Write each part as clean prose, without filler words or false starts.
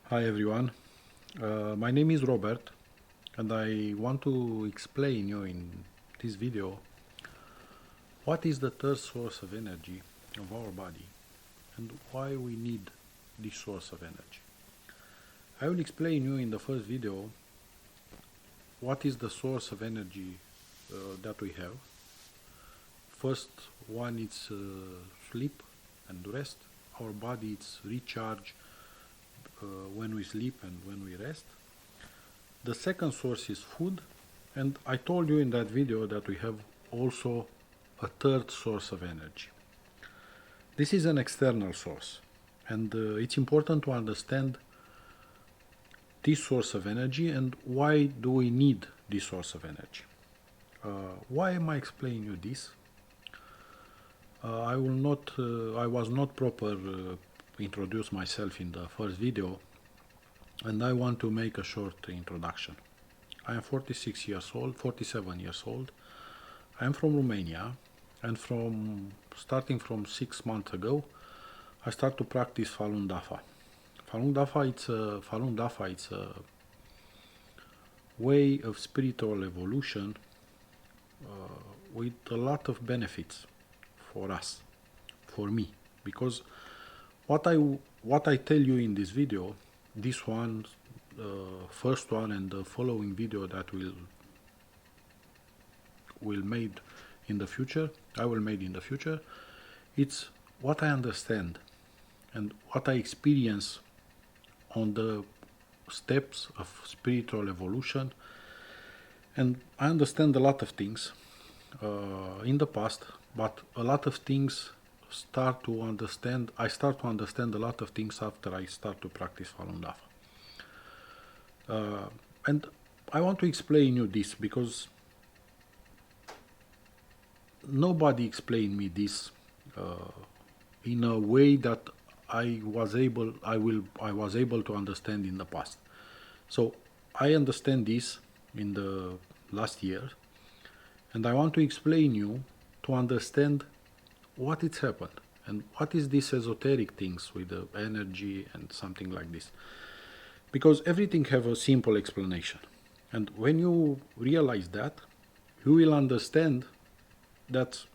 Hi everyone, my name is Robert and I want to explain you in this video what is the third source of energy of our body and why we need this source of energy. I will explain you in the first video what is the source of energy that we have. First one is sleep and rest. Our body is recharge when we sleep and when we rest. The second source is food, and I told you in that video that we have also a third source of energy. This is an external source, and it's important to understand this source of energy and why do we need this source of energy. Why am I explaining you this? I was not proper introduce myself in the first video, and I want to make a short introduction. I am 47 years old. I am from Romania, and starting from 6 months ago, I start to practice Falun Dafa. Falun Dafa it's a way of spiritual evolution with a lot of benefits for us, for me, because what I tell you in this video, this one, first one, and the following video that will made in the future, I will made in the future, it's what I understand and what I experience on the steps of spiritual evolution. And I understand a lot of things in the past, but a lot of things I start to understand a lot of things after I start to practice Falun Dafa. And I want to explain you this because nobody explained me this in a way that I was able to understand in the past. So I understand this in the last year, and I want to explain you to understand what it's happened and what is this esoteric things with the energy and something like this. Because everything have a simple explanation, and when you realize that, you will understand that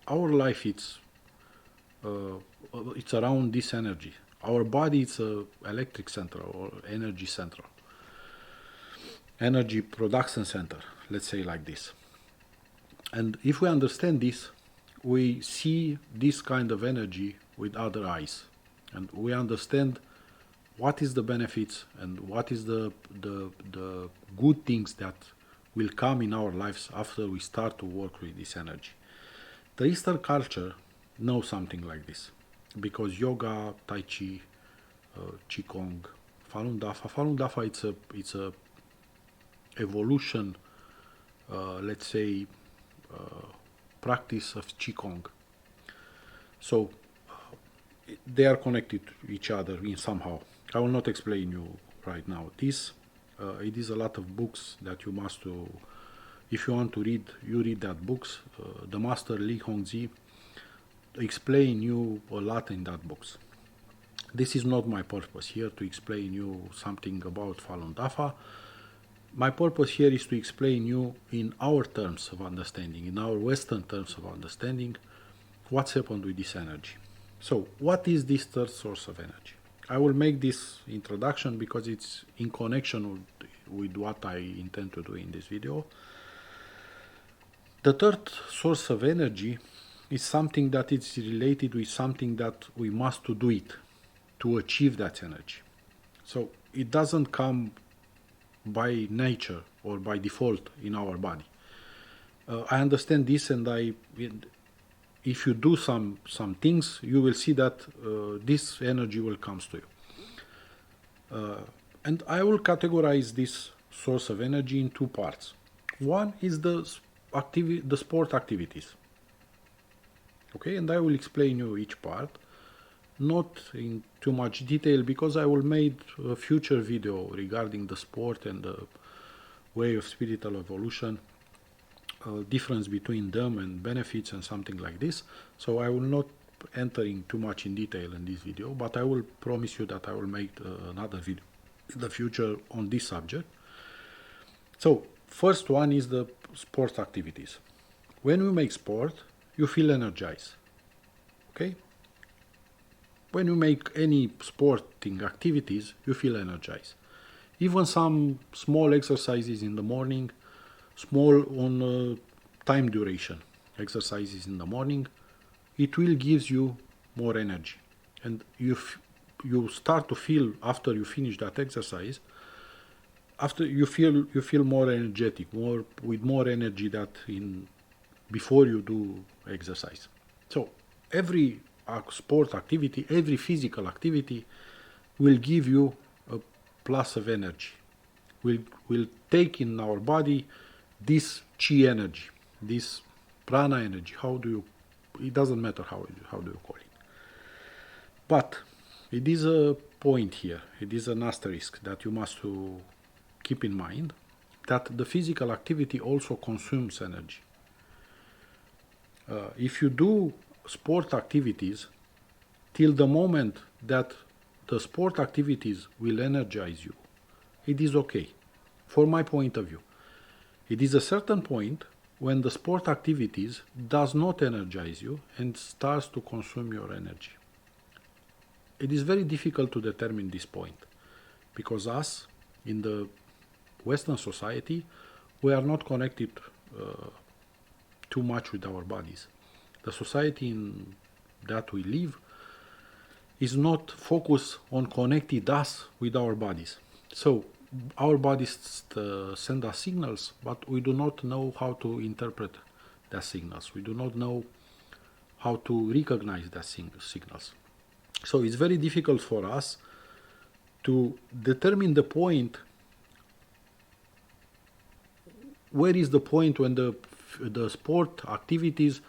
our life it's around this energy. Our body is a electric center or energy central, energy production center, let's say like this. And if we understand this, we see this kind of energy with other eyes, and we understand what is the benefits and what is the good things that will come in our lives after we start to work with this energy. The Eastern culture knows something like this because yoga, Tai Chi, Qigong, Falun Dafa, it's a evolution, let's say, practice of Qigong. So they are connected to each other in somehow. I will not explain you right now. This it is a lot of books that you must to, if you want to read, you read that books. The master Li Hongzhi explain you a lot in that books. This is not my purpose here to explain you something about Falun Dafa. My purpose here is to explain you in our terms of understanding, in our Western terms of understanding, what's happened with this energy. So, what is this third source of energy? I will make this introduction because it's in connection with what I intend to do in this video. The third source of energy is something that is related with something that we must to do it to achieve that energy. So it doesn't come by nature or by default in our body. I understand this, and if you do some things, you will see that this energy will come to you. And I will categorize this source of energy in two parts. One is the sport activities. Okay, and I will explain you each part, not in too much detail because I will make a future video regarding the sport and the way of spiritual evolution, difference between them and benefits and something like this. So I will not enter in too much in detail in this video, but I will promise you that I will make another video in the future on this subject. So first one is the sport activities. When you make sport, you feel energized. Okay? When you make any sporting activities, you feel energized. Even some small exercises in the morning, small on time duration exercises in the morning, it will gives you more energy. And you start to feel after you finish that exercise, after you feel more energetic, more with more energy that in before you do exercise. So every sport activity, every physical activity will give you a plus of energy. Will take in our body this chi energy, this prana energy. How do you? It doesn't matter how do you call it. But it is a point here. It is an asterisk that you must to keep in mind that the physical activity also consumes energy. If you do sport activities till the moment that the sport activities will energize you, it is okay. For my point of view, it is a certain point when the sport activities does not energize you and starts to consume your energy. It is very difficult to determine this point because us in the Western society, we are not connected too much with our bodies. The society in that we live is not focused on connecting us with our bodies. So our bodies send us signals, but we do not know how to interpret the signals. We do not know how to recognize the signals. So it's very difficult for us to determine the point. Where is the point when the sport activities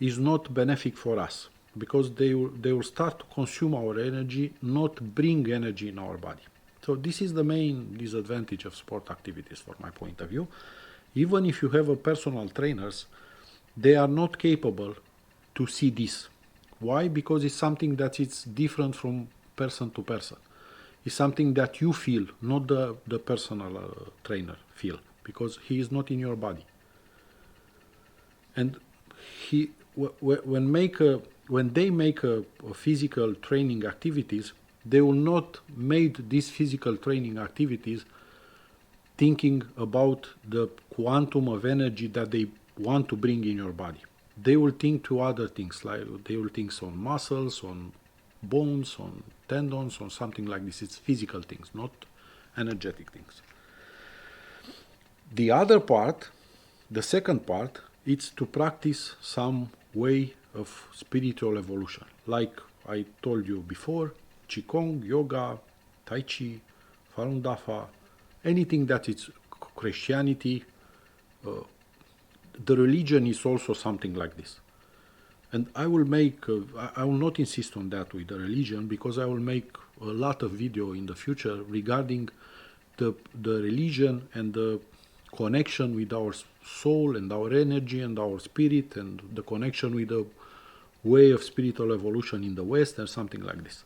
is not benefic for us? Because they will start to consume our energy, not bring energy in our body. So this is the main disadvantage of sport activities from my point of view. Even if you have a personal trainers, they are not capable to see this. Why? Because it's something that is different from person to person. It's something that you feel, not the personal trainer feel, because he is not in your body. And when they make a physical training activities, they will not make these physical training activities thinking about the quantum of energy that they want to bring in your body. They will think to other things, like they will think on muscles, on bones, on tendons, on something like this. It's physical things, not energetic things. The other part, the second part, it's to practice some way of spiritual evolution. Like I told you before, Qigong, yoga, Tai Chi, Falun Dafa, anything that is Christianity, the religion is also something like this. And I will not insist on that with the religion, because I will make a lot of video in the future regarding the religion and the connection with our soul and our energy and our spirit, and the connection with the way of spiritual evolution in the West, or something like this.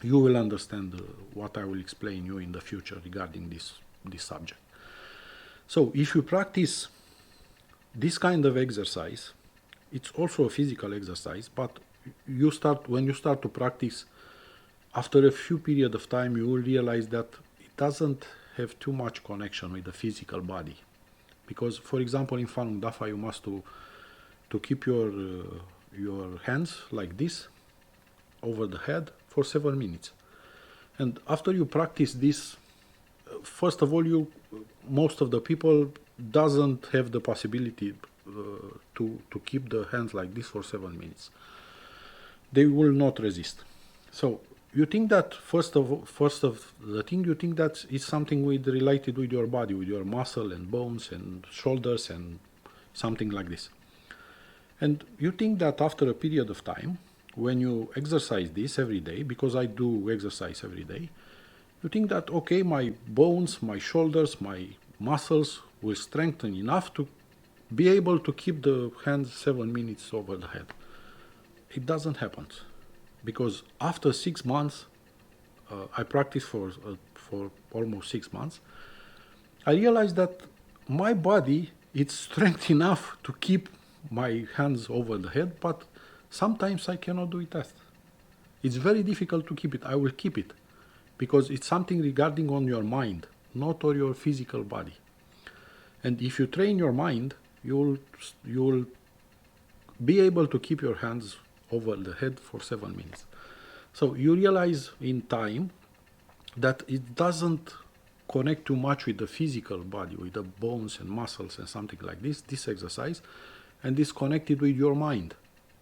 You will understand what I will explain you in the future regarding this subject. So if you practice this kind of exercise, it's also a physical exercise, but when you start to practice, after a few period of time, you will realize that it doesn't have too much connection with the physical body. Because, for example, in Falun Dafa, you must to keep your hands like this over the head for 7 minutes. And after you practice this, first of all, most of the people doesn't have the possibility to keep the hands like this for 7 minutes. They will not resist. So you think that first of the thing, you think that it's something related with your body, with your muscle and bones and shoulders and something like this. And you think that after a period of time, when you exercise this every day, because I do exercise every day, you think that, okay, my bones, my shoulders, my muscles will strengthen enough to be able to keep the hands 7 minutes over the head. It doesn't happen. Because after 6 months, I practiced for almost 6 months, I realized that my body it's strength enough to keep my hands over the head, but sometimes I cannot do it. It's very difficult to keep it. I will keep it because it's something regarding on your mind, not on your physical body. And if you train your mind, you'll be able to keep your hands over the head for 7 minutes. So you realize in time that it doesn't connect too much with the physical body, with the bones and muscles and something like this exercise, and is connected with your mind.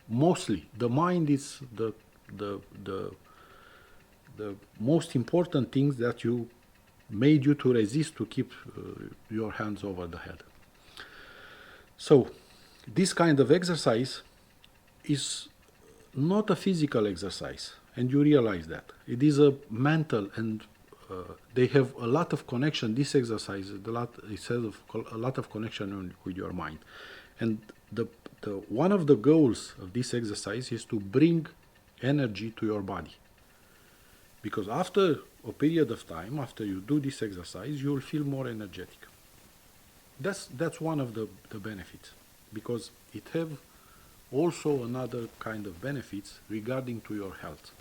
Mostly, the mind is the most important things that you made you to resist to keep your hands over the head. So, this kind of exercise is not a physical exercise, and you realize that. It is a mental, and they have a lot of connection. This exercise, it has a lot of connection with your mind. And one of the goals of this exercise is to bring energy to your body. Because after a period of time, after you do this exercise, you will feel more energetic. That's one of the benefits, because it have also another kind of benefits regarding to your health.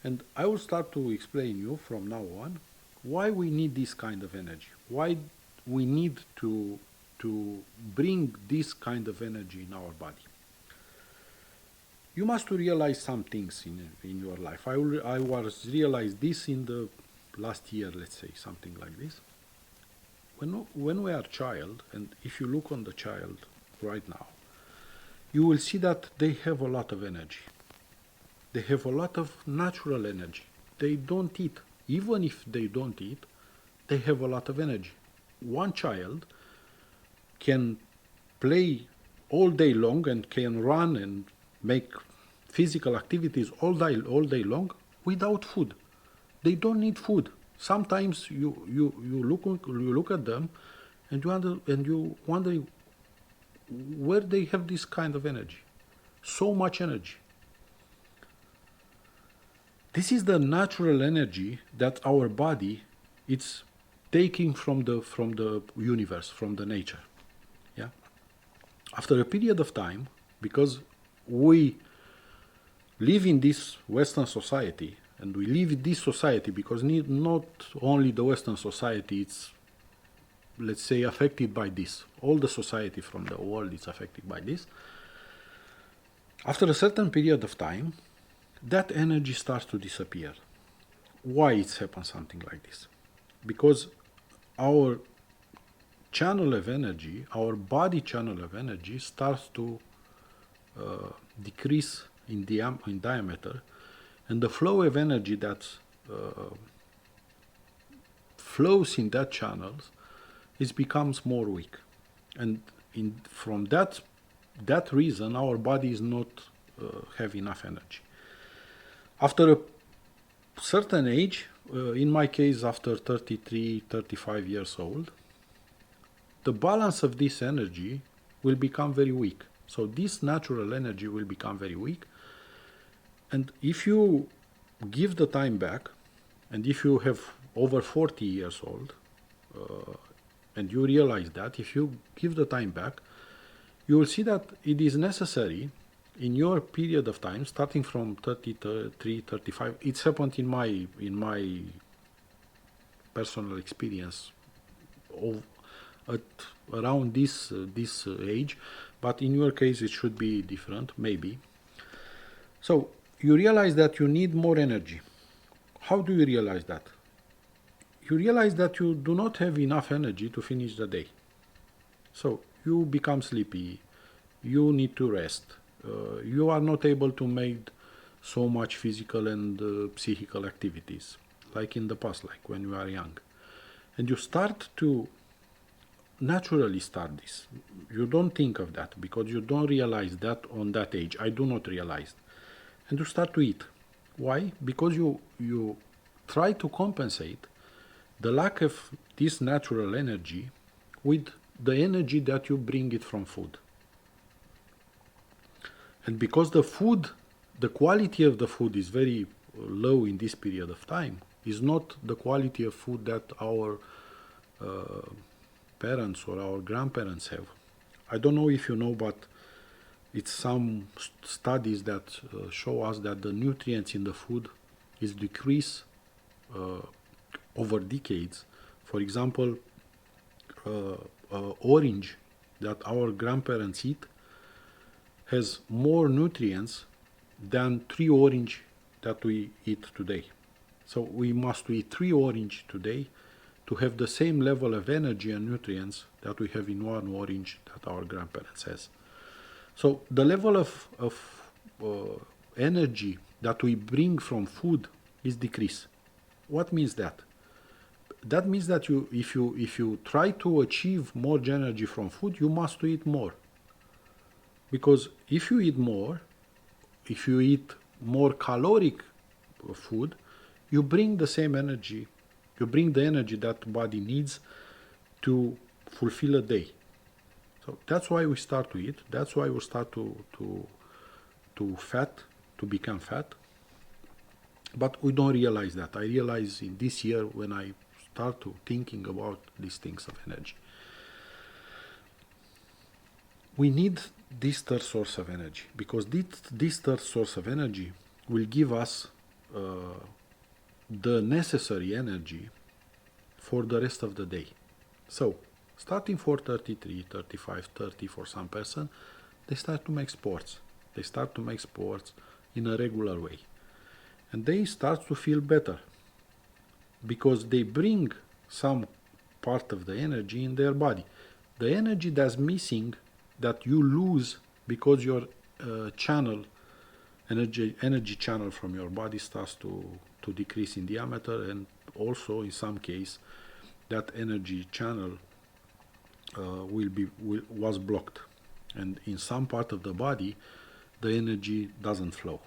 And I will start to explain you from now on why we need this kind of energy, why we need to bring this kind of energy in our body. You must realize some things in your life. I was realized this in the last year, let's say, something like this. When we are a child, and if you look on the child right now, you will see that they have a lot of energy. They have a lot of natural energy. They don't eat. Even if they don't eat, they have a lot of energy. One child can play all day long and can run and make physical activities all day long without food. They don't need food. Sometimes you look at them and you wonder where they have this kind of energy, so much energy. This is the natural energy that our body it's taking from the universe, from the nature. Yeah. After a period of time, because we live in this Western society, and we live in this society because not only the Western society, it's, let's say, affected by this. All the society from the world is affected by this. After a certain period of time, that energy starts to disappear. Why it's happened something like this? Because our channel of energy, our body channel of energy starts to decrease in diameter, and the flow of energy that flows in that channels becomes more weak, and from that reason our body is not have enough energy. After a certain age, in my case after 33, 35 years old, the balance of this energy will become very weak. So this natural energy will become very weak. And if you give the time back, and if you have over 40 years old, and you realize that, if you give the time back, you will see that it is necessary in your period of time, starting from 33, 35, it's happened in my personal experience at around this age, but in your case it should be different, maybe. So you realize that you need more energy. How do you realize that? You realize that you do not have enough energy to finish the day. So you become sleepy, you need to rest, you are not able to make so much physical and psychical activities like in the past, like when you are young. And you start to naturally start this. You don't think of that because you don't realize that on that age. I do not realize. And you start to eat. Why? Because you try to compensate the lack of this natural energy with the energy that you bring it from food. And because the food, the quality of the food is very low in this period of time is not the quality of food that our parents or our grandparents have. I don't know if you know, but it's some studies that show us that the nutrients in the food is decreased over decades. For example, orange that our grandparents eat has more nutrients than 3 orange that we eat today. So we must eat 3 orange today to have the same level of energy and nutrients that we have in 1 orange that our grandparents has. So the level of energy that we bring from food is decreased. What means that? That means that if you try to achieve more energy from food, you must eat more. Because if you eat more, if you eat more caloric food, you bring the same energy, you bring the energy that body needs to fulfill a day. So that's why we start to eat. That's why we start to become fat. But we don't realize that. I realize in this year when I start to thinking about these things of energy. We need this third source of energy because this third source of energy will give us the necessary energy for the rest of the day. So, starting for 33, 35, 30 for some person, they start to make sports. They start to make sports in a regular way. And they start to feel better because they bring some part of the energy in their body. The energy that's missing that you lose because your energy channel from your body starts to decrease in diameter, and also in some case that energy channel was blocked, and in some part of the body the energy doesn't flow.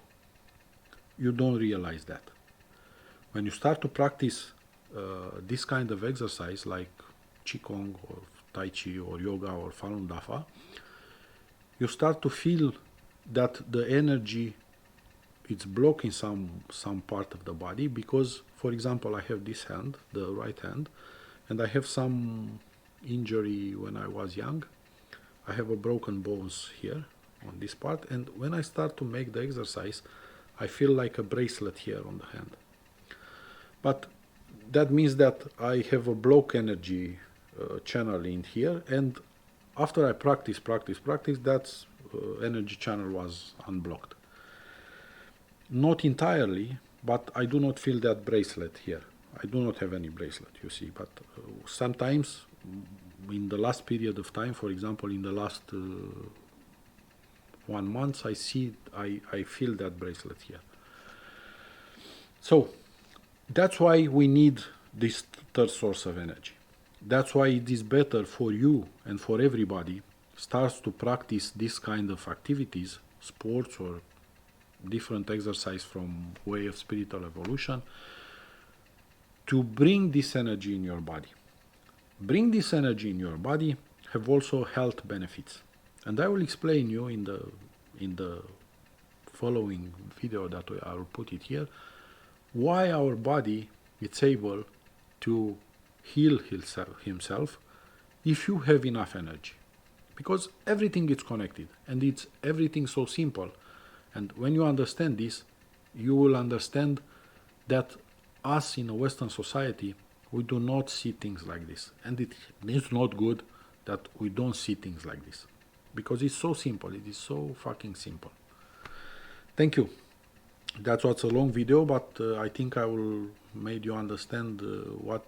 You don't realize that. When you start to practice this kind of exercise like Qigong or Tai Chi or yoga or Falun Dafa, you start to feel that the energy it's blocking some part of the body because, for example, I have this hand, the right hand, and I have some injury when I was young. I have a broken bones here on this part, and when I start to make the exercise, I feel like a bracelet here on the hand. But that means that I have a block energy channel in here, and after I practice, that energy channel was unblocked. Not entirely, but I do not feel that bracelet here. I do not have any bracelet, you see, but sometimes in the last period of time, for example, in the last 1 month, I feel that bracelet here. So that's why we need this third source of energy. That's why it is better for you and for everybody starts to practice this kind of activities, sports or different exercise from way of spiritual evolution, to bring this energy in your body. Bring this energy in your body have also health benefits, and I will explain you in the following video that I will put it here, why our body is able to heal himself if you have enough energy, because everything is connected and it's everything so simple. And when you understand this, you will understand that us in a Western society, we do not see things like this. And it is not good that we don't see things like this. Because it's so simple. It is so fucking simple. Thank you. That was a long video, but I think I will made you understand what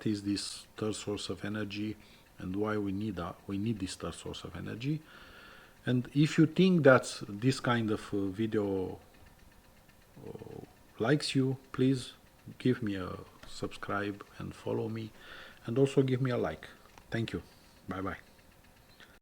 is this third source of energy and why we need this third source of energy. And if you think that this kind of video likes you, please give me a subscribe and follow me, and also give me a like. Thank you. Bye bye.